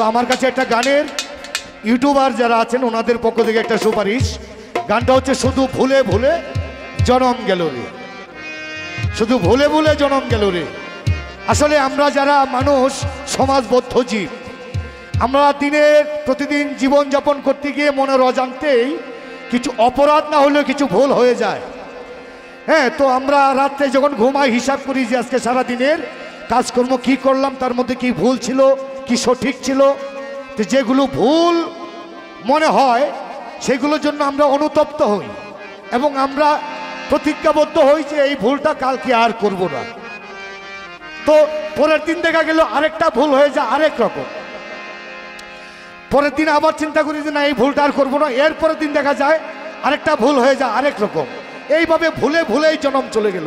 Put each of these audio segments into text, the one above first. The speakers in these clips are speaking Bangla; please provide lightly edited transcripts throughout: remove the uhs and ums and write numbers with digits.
তো আমার কাছে একটা গানের ইউটিউবার যারা আছেন ওনাদের পক্ষ থেকে একটা সুপারিশ। গানটা হচ্ছে শুধু ভুলে ভুলে জনম গেল রে, শুধু ভুলে ভুলে জনম গেল রে। আসলে আমরা যারা মানুষ সমাজবদ্ধ জীব, আমরা দিনের প্রতিদিন জীবনযাপন করতে গিয়ে মনের অজান্তেই কিছু অপরাধ না হলেও কিছু ভুল হয়ে যায়। হ্যাঁ, তো আমরা রাত্রে যখন ঘুমাই হিসাব করি যে আজকে সারাদিনের কাজকর্ম কি করলাম, তার মধ্যে কি ভুল ছিল কি সঠিক ছিল। তো যেগুলো ভুল মনে হয় সেগুলোর জন্য আমরা অনুতপ্ত হই এবং আমরা প্রতিজ্ঞাবদ্ধ হই যে এই ভুলটা কালকে আর করব না। তো পরের দিন দেখা গেল আরেকটা ভুল হয়ে যায় আরেক রকম, পরের দিন আবার চিন্তা করি যে না এই ভুলটা আর করবো না, এর পরের দিন দেখা যায় আরেকটা ভুল হয়ে যায় আরেক রকম। এইভাবে ভুলে ভুলেই জনম চলে গেল।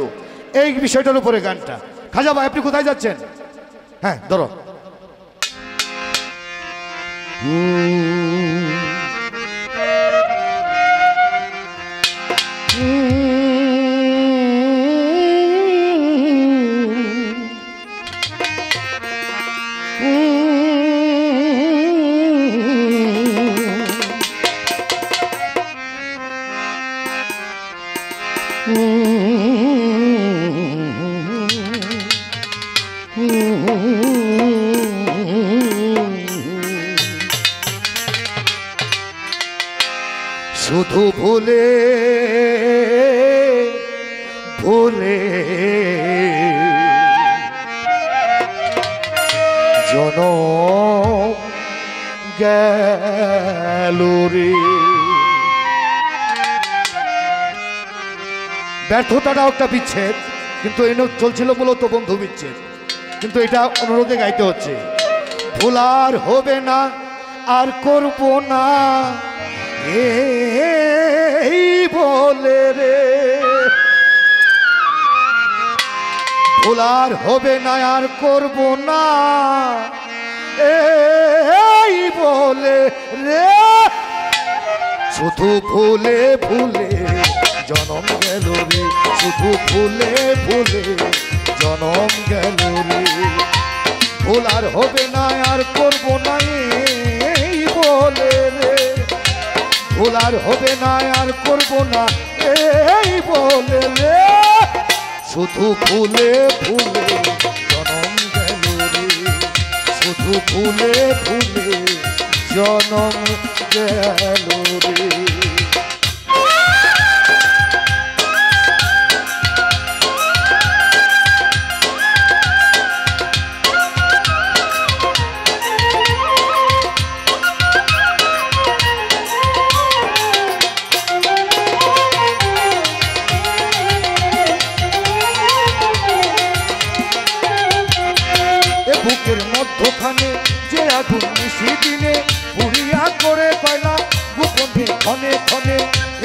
এই বিষয়টার উপরে গানটা। খাজা ভাই আপনি কোথায় যাচ্ছেন? হ্যাঁ ধরো। শুধু ভুলে ভুলে জনম গেল রে। ব্যর্থতাটাও একটা বিচ্ছেদ, কিন্তু এনে চলছিল মূলত বন্ধু বিচ্ছেদ, কিন্তু এটা অনুরোধে গাইতে হচ্ছে। ভুল আর হবে না আর করব না এই বলে রে, ভুল আর হবে না আর করব না এই বলে রে। শুধু ভুলে ভুলে জনম গেল রে, শুধু ভুলে ভুলে জনম গেল রে। ভুল আর হবে না আর করব না এই বলে রে, ভুল আর হবে না আর করব না এই বলে রে। শুধু ভুলে ভুলে জনম গেল রে, শুধু ভুলে ভুলে জনম গেল রে। বুকের মধ্যখানে যে আগুন নিশি দিনে পুড়িয়া করে কয়লা গোপনে ক্ষণে ক্ষণে।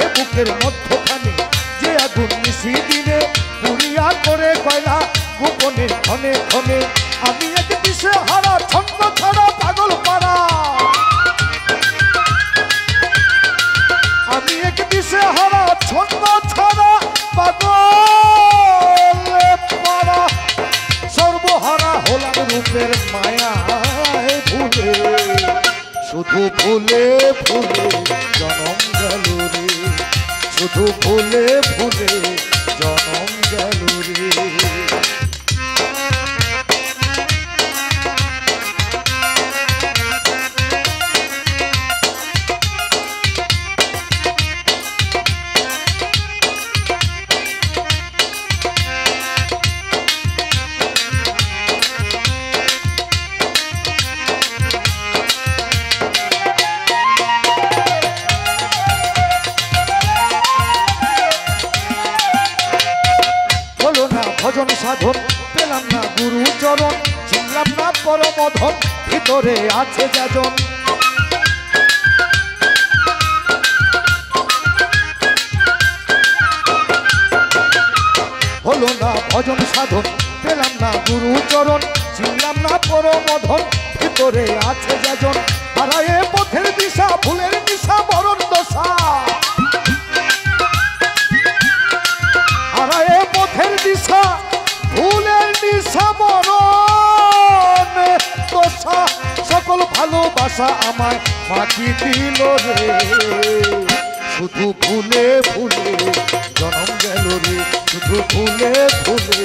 এ বুকের মধ্যখানে যে আগুন নিশি দিনে পুড়িয়া করে কয়লা গোপনে ক্ষণে ক্ষণে। আমি এক দিশে হারা ছন্দ ছাড়া পাগল পাড়া, আমি এক দিশে হারা ছন্দ ছাড়া পাগল পাড়া। সর্বহারা হলাম রূপের মায়ায় ভুলে, শুধু ভুলে ভুলে জনম গেল রে, শুধু ভুলে ভুলে জনম গেল রে। ভজন সাধন পেলাম না গুরু চরণ, চিনলাম না পরমধন ভিতরে আছে যাজন। হলো না ভজন সাধন পেলাম না গুরু চরণ, চিনলাম না পরমধন ভিতরে আছে যাজন। হারায়ে পথের দিশা ভুলের দিশা মরণ দশা, হারায়ে পথের দিশা ভুলের দিশা মরণ দশা। সকল ভালোবাসা আমায় ফাঁকি দিল রে শুধু ভুলে ভুলে জনম গেল রে শুধু ভুলে ভুলে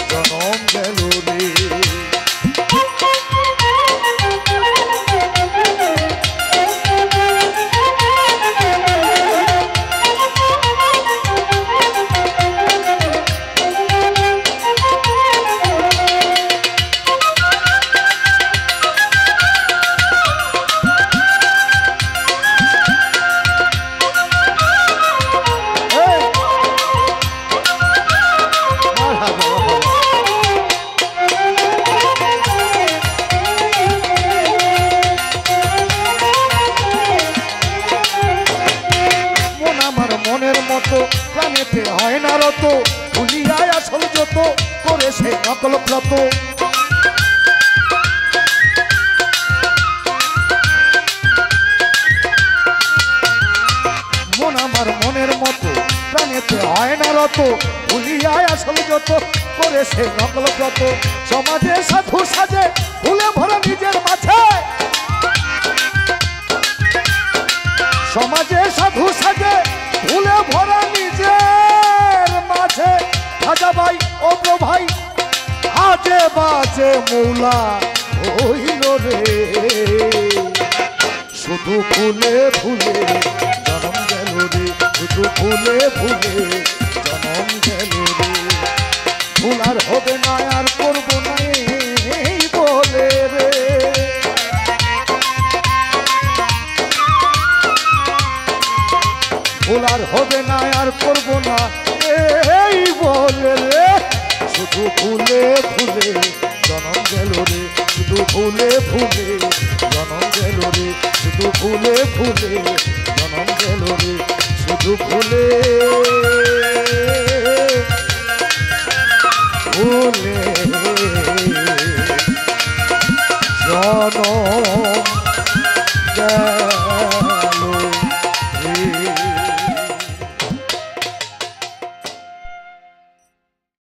জনম গেল রে মনের মতো প্রাণেতে হয় না রত ভুলিয়ায় আসল যত করে সে নকল ব্রত মন আমার মনের মতো প্রাণেতে হয় না রত ভুলিয়ায় আসল যত করে সে নকল ব্রত সমাজে সাধু সাজে ভুলে ভরা নিজের মাঝে সমাজে সাধু সাজে ভুলে ভরা নিজের মাঝে খাজা ভাই ও ভাই আজে বাজে মৌলা হইল রে শুধু ভুলে ভুলে জনম গেল রে শুধু ভুলে ভুলে জনম গেল রে ভুল আর হবে না আর করবো না এই বলে রে ভুল আর হবে না আর করবো না এই বলে রে শুধু ভুলে ভুলে জনম গেল রে শুধু ভুলে ভুলে জনম গেল রে শুধু ভুলে ভুলে জনম গেল রে শুধু ভুলে